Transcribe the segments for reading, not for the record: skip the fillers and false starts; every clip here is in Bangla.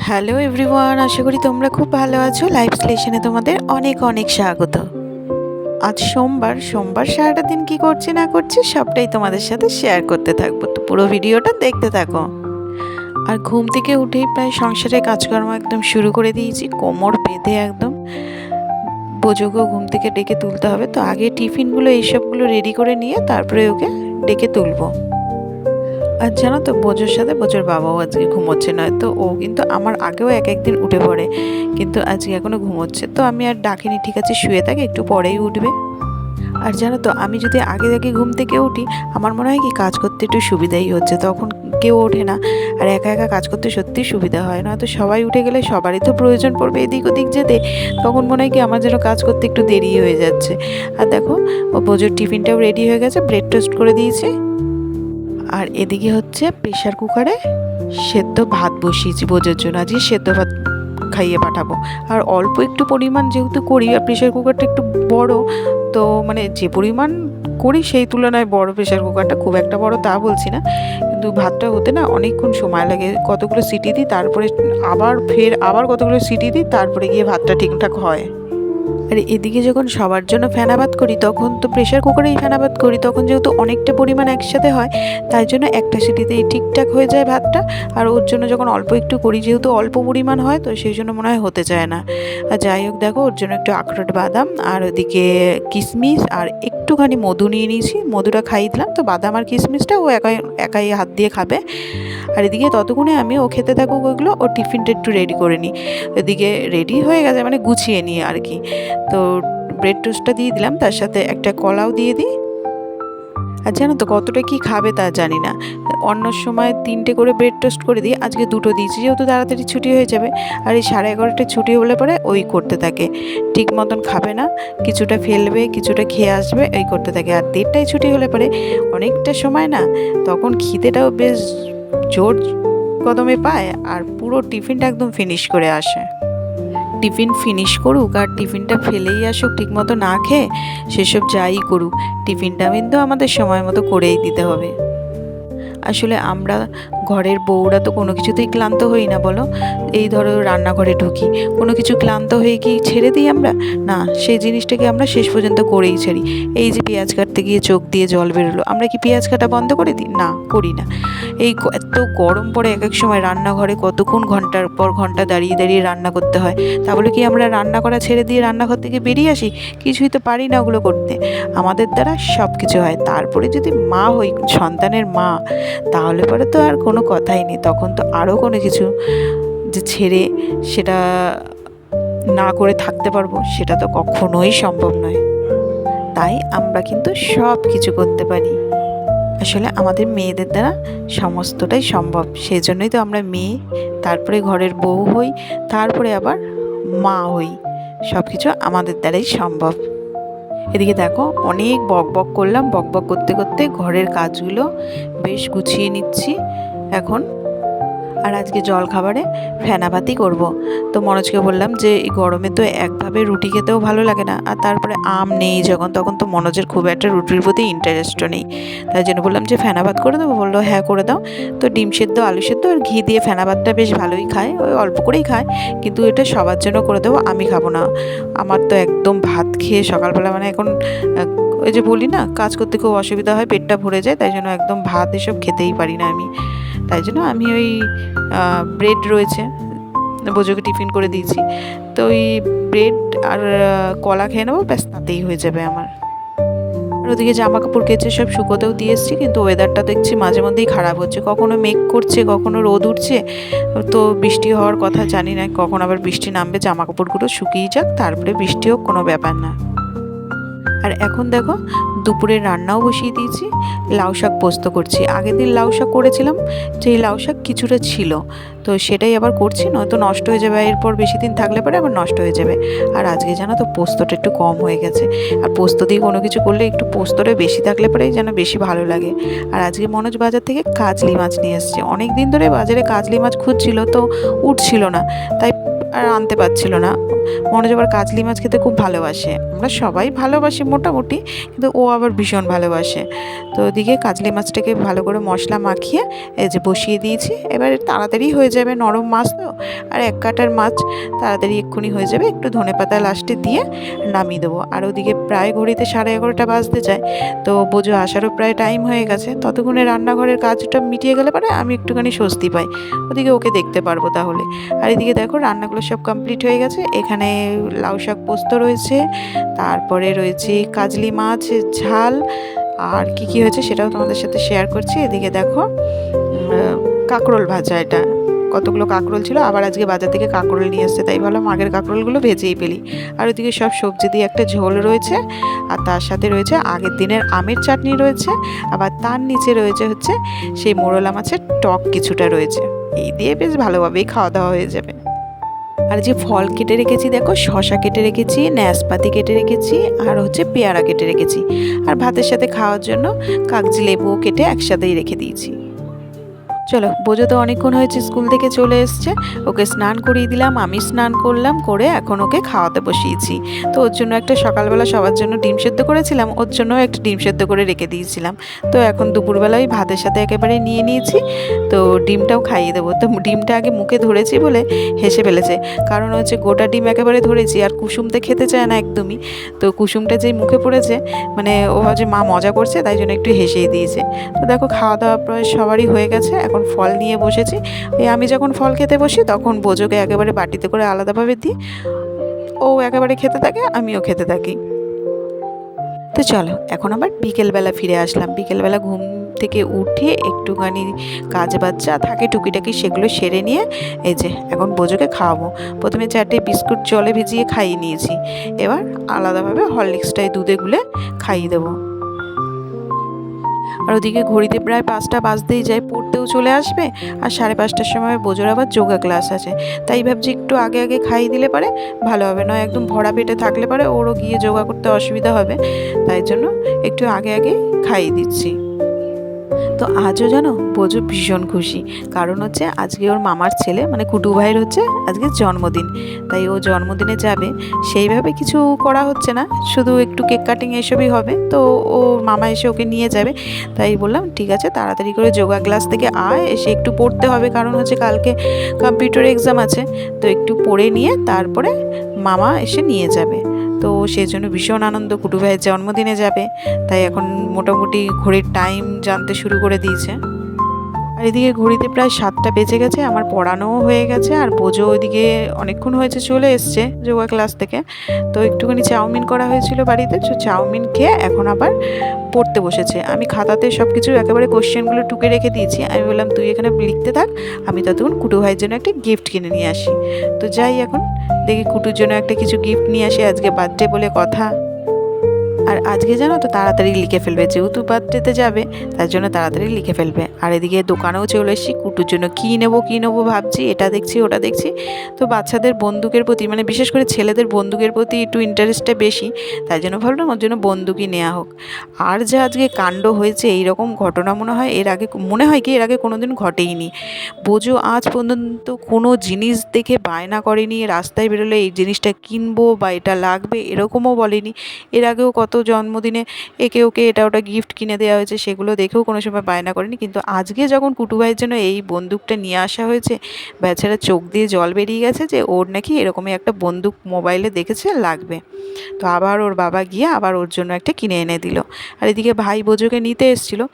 হ্যালো এভরিওয়ান, আশা করি তোমরা খুব ভালো আছো। লাইফ স্টেশনে তোমাদের অনেক অনেক স্বাগত। আজ সোমবার সারাটা দিন কি করছি না করছি সবটাই তোমাদের সাথে শেয়ার করতে থাকবো, তো পুরো ভিডিওটা দেখতে থাকো। আর ঘুম থেকে উঠেই প্রায় সংসারের কাজকর্ম একদম শুরু করে দিয়েছি, কোমর বেঁধে একদম। বোজোকেও ঘুম থেকে ডেকে তুলতে হবে, তো আগে টিফিনগুলো এইসবগুলো রেডি করে নিয়ে তারপরে ওকে ডেকে তুলবো। আর জানো তো, বোজোর সাথে বোজোর বাবাও আজকে ঘুমোচ্ছে, নয়তো ও কিন্তু আমার আগেও এক একদিন উঠে পড়ে, কিন্তু আজকে এখনও ঘুমোচ্ছে। তো আমি আর ডাকিনি, ঠিক আছে শুয়ে থাকে, একটু পরেই উঠবে। আর জানো তো, আমি যদি আগে আগে ঘুম থেকে উঠি আমার মনে হয় কি কাজ করতে একটু সুবিধাই হচ্ছে, তখন কেউ ওঠে না। আর একা একা কাজ করতে সত্যিই সুবিধা হয় না, তো সবাই উঠে গেলে সবারই তো প্রয়োজন পড়বে এদিক ওদিক যেতে, তখন মনে হয় কি আমার যেন কাজ করতে একটু দেরি হয়ে যাচ্ছে। আর দেখো, ও বোজোর টিফিনটাও রেডি হয়ে গেছে, ব্রেড টোস্ট করে দিয়েছি। আর এদিকে হচ্ছে প্রেশার কুকারে সেদ্ধ ভাত বসিয়েছি বোঝার জন্য, আজকে সেদ্ধ ভাত খাইয়ে পাঠাবো। আর অল্প একটু পরিমাণ যেহেতু করি, আর প্রেশার কুকারটা একটু বড়, তো মানে যে পরিমাণ করি সেই তুলনায় বড় প্রেশার কুকারটা, খুব একটা বড় তা বলছি না, কিন্তু ভাতটা হতে না অনেকক্ষণ সময় লাগে। কতগুলো সিটি দিই, তারপরে আবার কতগুলো সিটি দিই, তারপরে গিয়ে ভাতটা ঠিকঠাক হয়। আর এদিকে যখন সবার জন্য ফেনাভাত করি, তখন তো প্রেশার কুকারেই ফেনাভাত করি, তখন যেহেতু অনেকটা পরিমাণ একসাথে হয়, তাই জন্য একটা সিটিতেই ঠিকঠাক হয়ে যায় ভাতটা। আর ওর জন্য যখন অল্প একটু করি, যেহেতু অল্প পরিমাণ হয়, তো সেই জন্য মনে হয় হতে চায় না। আর যাই হোক, দেখো ওর জন্য একটু আখরোট বাদাম আর ওদিকে কিশমিশ আর একটুখানি মধু নিয়ে নিয়েছি, মধুটা খাইয়ে দিলাম। তো বাদাম আর কিশমিশটা ও একাই একাই হাত দিয়ে খাবে। আর এদিকে ততক্ষণে আমি ও খেতে থাকুক ওইগুলো, ও টিফিনটা একটু রেডি করে নিই। এদিকে রেডি হয়ে গেছে, মানে গুছিয়ে নিই আর কি। তো ব্রেড টোস্টটা দিয়ে দিলাম, তার সাথে একটা কলাও দিয়ে দিই। আর জানো তো, কতটা কি খাবে তা জানি না, অন্য সময় 3টে করে ব্রেড টোস্ট করে দিই, আজকে 2টো দিয়েছি, যেহেতু তাড়াতাড়ি ছুটি হয়ে যাবে। আর এই 11:30টায় ছুটি হলে পরে ওই করতে থাকে, ঠিক মতন খাবে না, কিছুটা ফেলবে কিছুটা খেয়ে আসবে, এই করতে থাকে। আর 1:30টায় ছুটি হলে পরে অনেকটা সময় না, তখন খিদেটাও বেশ জোর কদমে পায়, আর পুরো টিফিনটা একদম ফিনিশ করে আসে। টিফিন ফিনিশ করুক আর টিফিনটা ফেলেই আসুক ঠিকমতো না খেয়ে, সেসব যাই করুক, টিফিনটা কিন্তু আমাদের সময় মতো করেই দিতে হবে। আসলে আমরা ঘরের বউরা তো কোনো কিছুতেই ক্লান্ত হই না, বলো। এই ধরো রান্নাঘরে ঢুকি, কোনো কিছু ক্লান্ত হয়ে কি ছেড়ে দিই আমরা? না, সেই জিনিসটাকে আমরা শেষ পর্যন্ত করেই ছাড়ি। এই যে পেঁয়াজ কাটতে গিয়ে চোখ দিয়ে জল বেরোলো, আমরা কি পেঁয়াজ কাটা বন্ধ করে দিই? না, করি না। এই এত গরম পড়ে এক এক সময়, রান্নাঘরে কতক্ষণ ঘন্টার পর ঘন্টা দাঁড়িয়ে দাঁড়িয়ে রান্না করতে হয়, তা বলে কি আমরা রান্না করা ছেড়ে দিয়ে রান্নাঘর থেকে বেরিয়ে আসি? কিছুই তো পারি না ওগুলো করতে, আমাদের দ্বারা সব কিছু হয়। তারপরে যদি মা হই, সন্তানের মা, তাহলে পরে তো আর কোনো কথাই নেই, তখন তো আরও কোনো কিছু যে ছেড়ে সেটা না করে থাকতে পারবো, সেটা তো কখনোই সম্ভব নয়। তাই আমরা কিন্তু সব কিছু করতে পারি। আসলে আমাদের মেয়েদের দ্বারা সমস্তটাই সম্ভব, সেই জন্যই তো আমরা মেয়ে, তারপরে ঘরের বউ হই, তারপরে আবার মা হই, সব কিছু আমাদের দ্বারাই সম্ভব। এদিকে দেখো, অনেক বক বক করলাম, বক বক করতে করতে ঘরের কাজগুলো বেশ গুছিয়ে নিচ্ছি এখন। আর আজকে জল খাবারে ফেনাভাতই করব। তো মনোজকে বললাম যে এই গরমে তো একভাবে রুটি খেতেও ভালো লাগে না, আর তারপরে আম নেই যখন, তখন তো মনোজের খুব একটা রুটির প্রতি ইন্টারেস্টও নেই, তাই জন্য বললাম যে ফেনাভাত করে দেবো। বললো হ্যাঁ করে দাও। তো ডিম সেদ্ধ, আলু সেদ্ধ আর ঘি দিয়ে ফেনাভাতটা বেশ ভালোই খায়, ওই অল্প করেই খায়, কিন্তু এটা সবার জন্য করে দেবো, আমি খাবো না। আমার তো একদম ভাত খেয়ে সকালবেলা, মানে এখন ওই যে বলি না, কাজ করতে খুব অসুবিধা হয়, পেটটা ভরে যায়, তাই জন্য একদম ভাত এসব খেতেই পারি না আমি। তাই জন্য আমি ওই ব্রেড রয়েছে, বোঝোকে টিফিন করে দিয়েছি, তো ওই ব্রেড আর কলা খেয়ে নেবো, ব্যাস তাতেই হয়ে যাবে আমার। আর ওদিকে জামা কাপড় কেচে সব শুকোতেও দিয়ে এসেছি, কিন্তু ওয়েদারটা দেখছি মাঝে মধ্যেই খারাপ হচ্ছে, কখনো মেঘ করছে কখনো রোদ উঠছে, তো বৃষ্টি হওয়ার কথা জানি না, কখন আবার বৃষ্টি নামবে। জামা কাপড়গুলো শুকিয়ে যাক, তারপরে বৃষ্টি হোক, কোনো ব্যাপার না। আর এখন দেখো, দুপুরে রান্নাও বসিয়ে দিয়েছি, লাউ শাক পোস্ত করছি। আগের দিন লাউ শাক করেছিলাম, সেই লাউ শাক কিছুটা ছিল, তো সেটাই আবার করছি, নয়তো নষ্ট হয়ে যাবে, এরপর বেশি দিন থাকলে পরে আবার নষ্ট হয়ে যাবে। আর আজকে জানো তো, পোস্তটা একটু কম হয়ে গেছে, আর পোস্ত দিয়ে কোনো কিছু করলে একটু পোস্তটা বেশি থাকলে পরেই যেন বেশি ভালো লাগে। আর আজকে মনোজ বাজার থেকে কাজলি মাছ নিয়ে এসছে, অনেক দিন ধরে বাজারে কাজলি মাছ খুঁজছিল, তো উঠছিল না, তাই আর আনতে পারছিল না। মনোজ আবার কাজলি মাছ খেতে খুব ভালোবাসে, আমরা সবাই ভালোবাসি মোটামুটি, কিন্তু ও আবার ভীষণ ভালোবাসে। তো ওদিকে কাজলি মাছটাকে ভালো করে মশলা মাখিয়ে এই যে বসিয়ে দিয়েছি। এবারে তাড়াতাড়ি হয়ে যাবে, নরম মাছ তো, আর এক কাটার মাছ, তাড়াতাড়ি এক্ষুনি হয়ে যাবে। একটু ধনেপাতা লাস্টে দিয়ে নামিয়ে দেবো। আর ওদিকে প্রায় ঘড়িতে 11:30 বাজতে যায়, তো বোঝো আসারও প্রায় টাইম হয়ে গেছে। ততক্ষণে রান্নাঘরের কাজটা মিটিয়ে গেলে পরে আমি একটুখানি স্বস্তি পাই, ওদিকে ওকে দেখতে পারবো তাহলে। আর এদিকে দেখো রান্নাগুলো সব কমপ্লিট হয়ে গেছে। এখানে লাউ শাক পোস্ত রয়েছে, তারপরে রয়েছে কাজলি মাছ ঝাল, আর কি কি হয়েছে সেটাও তোমাদের সাথে শেয়ার করছি। এদিকে দেখো কাঁকরোল ভাজা, এটা কতগুলো কাঁকরোল ছিল, আবার আজকে বাজার থেকে কাঁকরোল নিয়ে এসছে, তাই ভাবলাম আগের কাঁকরোলগুলো ভেজেই ফেলি। আর ওদিকে সব সবজি দিয়ে একটা ঝোল রয়েছে, আর তার সাথে রয়েছে আগের দিনের আমের চাটনি রয়েছে, আবার তার নিচে রয়েছে হচ্ছে সেই মোরলা মাছের টক কিছুটা রয়েছে। এই দিয়ে বেশ ভালোভাবেই খাওয়া দাওয়া হয়ে যাবে। আর যে ফল কেটে রেখেছি দেখো, শশা কেটে রেখেছি, নাশপাতি কেটে রেখেছি, আর হচ্ছে পেয়ারা কেটে রেখেছি। আর ভাতের সাথে খাওয়ার জন্য কাগজি লেবুও কেটে একসাথেই রেখে দিয়েছি। চলো, বোঝো তো অনেকক্ষণ হয়েছে স্কুল থেকে চলে এসছে, ওকে স্নান করিয়ে দিলাম, আমি স্নান করলাম, করে এখন ওকে খাওয়াতে বসিয়েছি। তো ওর জন্য একটা সকালবেলা সবার জন্য ডিম সেদ্ধ করেছিলাম, ওর জন্য একটা ডিম সেদ্ধ করে রেখে দিয়েছিলাম। তো এখন দুপুরবেলায় ভাতের সাথে একেবারে নিয়ে নিয়েছি, তো ডিমটাও খাইয়ে দেবো। তো ডিমটা আগে মুখে ধরেছি বলে হেসে ফেলেছে, কারণ হচ্ছে গোটা ডিম একেবারে ধরেছি, আর কুসুমতে খেতে চায় না একদমই। তো কুসুমটা যেই মুখে পড়েছে, মানে ও ভাবছে মা মজা করছে, তাই জন্য একটু হেসেই দিয়েছে। তো দেখো খাওয়া দাওয়া প্রায় সবারই হয়ে গেছে, এখন ফল নিয়ে বসেছি। আমি যখন ফল খেতে বসি তখন বোঝোকে একেবারে বাটিতে করে আলাদাভাবে দিই, ও একেবারে খেতে থাকে, আমিও খেতে থাকি। তো চলো এখন আবার বিকেলবেলা ফিরে আসলাম। বিকেলবেলা ঘুম থেকে উঠে একটুখানি কাজ বাচ্চা থাকে টুকিটাকি, সেগুলো সেরে নিয়ে এই যে এখন বোঝোকে খাওয়াবো। প্রথমে 4টে বিস্কুট জলে ভিজিয়ে খাইয়ে নিয়েছি, এবার আলাদাভাবে হরলিক্সটাই দুধে গুলে খাইয়ে দেবো। আর ওদিকে ঘড়িতে প্রায় 5টা বাজতেই যায়, পড়তেও চলে আসবে, আর 5:30টার সময় বোঝোর আবার যোগা ক্লাস আছে, তাই ভাবছি একটু আগে আগে খাইয়ে দিলে পারে ভালো হবে, নয় একদম ভরা পেটে থাকলে পারে ওরও গিয়ে যোগা করতে অসুবিধা হবে, তাই জন্য একটু আগে আগে খাইয়ে দিচ্ছি। তো আজও জানো বোঝো ভীষণ খুশি, কারণ হচ্ছে আজকে ওর মামার ছেলে মানে কুটু ভাইয়ের হচ্ছে আজকে জন্মদিন, তাই ও জন্মদিনে যাবে। সেইভাবে কিছু করা হচ্ছে না, শুধু একটু কেক কাটিং এসবই হবে। তো ও মামা এসে ওকে নিয়ে যাবে, তাই বললাম ঠিক আছে তাড়াতাড়ি করে যোগা ক্লাস থেকে আয়, এসে একটু পড়তে হবে, কারণ হচ্ছে কালকে কম্পিউটার এক্সাম আছে। তো একটু পড়ে নিয়ে তারপরে মামা এসে নিয়ে যাবে। তো সেই জন্য ভীষণ আনন্দ, কুটু ভাইয়ের জন্মদিনে যাবে, তাই এখন মোটামুটি ঘড়ির টাইম জানতে শুরু করে দিয়েছে। আর এদিকে ঘড়িতে প্রায় 7টা বেজে গেছে, আমার পড়ানোও হয়ে গেছে, আর বোঝো ওইদিকে অনেকক্ষণ হয়েছে চলে এসছে যোগা ক্লাস থেকে। তো একটুখানি চাউমিন করা হয়েছিল বাড়িতে, তো চাউমিন খেয়ে এখন আবার পড়তে বসেছে। আমি খাতাতে সব কিছু একেবারে কোশ্চেনগুলো টুকে রেখে দিয়েছি, আমি বললাম তুই এখানে লিখতে থাক, আমি ততক্ষণ কুটু ভাইয়ের জন্য একটা গিফট কিনে নিয়ে আসি। তো যাই এখন দেখি কুটুর জন্য একটা কিছু গিফট নিয়ে আসি, আজকে বার্থডে বলে কথা। আর আজকে জানো তো তাড়াতাড়ি লিখে ফেলবে, যেহেতু বার্থডেতে যাবে তার জন্য তাড়াতাড়ি লিখে ফেলবে। আর এদিকে দোকানেও চলে এসেছি, কুটুর জন্য কী নেবো ভাবছি, এটা দেখছি ওটা দেখছি। তো বাচ্চাদের বন্দুকের প্রতি মানে বিশেষ করে ছেলেদের বন্দুকের প্রতি একটু ইন্টারেস্টটা বেশি, তাই জন্য ভাবলাম ওর জন্য বন্দুকই নেওয়া হোক। আর যা আজকে কাণ্ড হয়েছে, এইরকম ঘটনা মনে হয় এর আগে কোনো দিন ঘটেইনি। বোঝো আজ পর্যন্ত কোনো জিনিস দেখে বায়না করেনি, রাস্তায় বেরোলে এই জিনিসটা কিনবো বা এটা লাগবে এরকমও বলেনি। এর আগেও কত জন্মদিনে একে ওকে এটা ওটা গিফট কিনে দেওয়া হয়েছে, সেগুলো দেখেও কোনো সময় বায়না করেনি। কিন্তু আজকে যখন কুটু ভাইয়ের জন্য এই বন্দুকটা নিয়ে আসা হয়েছে, বেচারা চোখ দিয়ে জল বেরিয়ে গেছে যে ওর নাকি এরকমই একটা বন্দুক মোবাইলে দেখেছে লাগবে। তো আবার ওর বাবা গিয়ে আবার ওর জন্য একটা কিনে এনে দিল। আর এদিকে ভাই বোঝোকে নিতে এসেছিলো,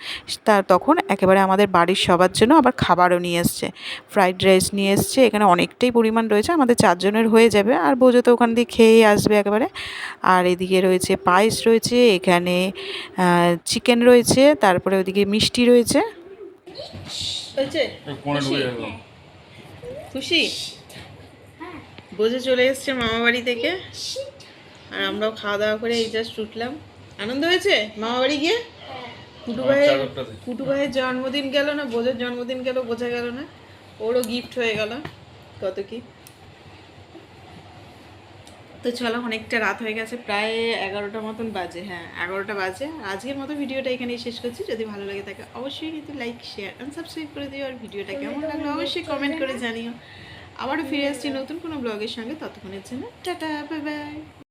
তখন একেবারে আমাদের বাড়ির সবার জন্য আবার খাবারও নিয়ে এসছে, ফ্রাইড রাইস নিয়ে এসছে, এখানে অনেকটাই পরিমাণ রয়েছে, আমাদের 4 জনের হয়ে যাবে, আর বোঝো তো ওখান দিয়ে খেয়েই আসবে একেবারে। আর এদিকে রয়েছে পায়েস রয়েছে, এখানে চিকেন রয়েছে, তারপরে ওদিকে মিষ্টি রয়েছে। খুশি বোঝে চলে এসছে মামা বাড়ি থেকে, আর আমরাও খাওয়া দাওয়া করে এই জাস্ট উঠলাম। আনন্দ হয়েছে মামা বাড়ি গিয়ে? কুটু ভাইয়ের জন্মদিন গেল না, বোঝের জন্মদিন গেল, বোঝা গেল না, ওরও গিফট হয়ে গেল কত কি। তো চলো অনেকটা রাত হয়ে গেছে, প্রায় 11টা মতন বাজে, হ্যাঁ 11টা বাজে। আজকের মতো ভিডিওটা এখানেই শেষ করছি। যদি ভালো লাগে থাকে অবশ্যই কিন্তু লাইক শেয়ার অ্যান্ড সাবস্ক্রাইব করে দিও, আর ভিডিওটা কেমন লাগলো অবশ্যই কমেন্ট করে জানিও। আবারও ফিরে আসছি নতুন কোনো ব্লগের সঙ্গে, ততক্ষণের জন্য টাটা, বাই বাই।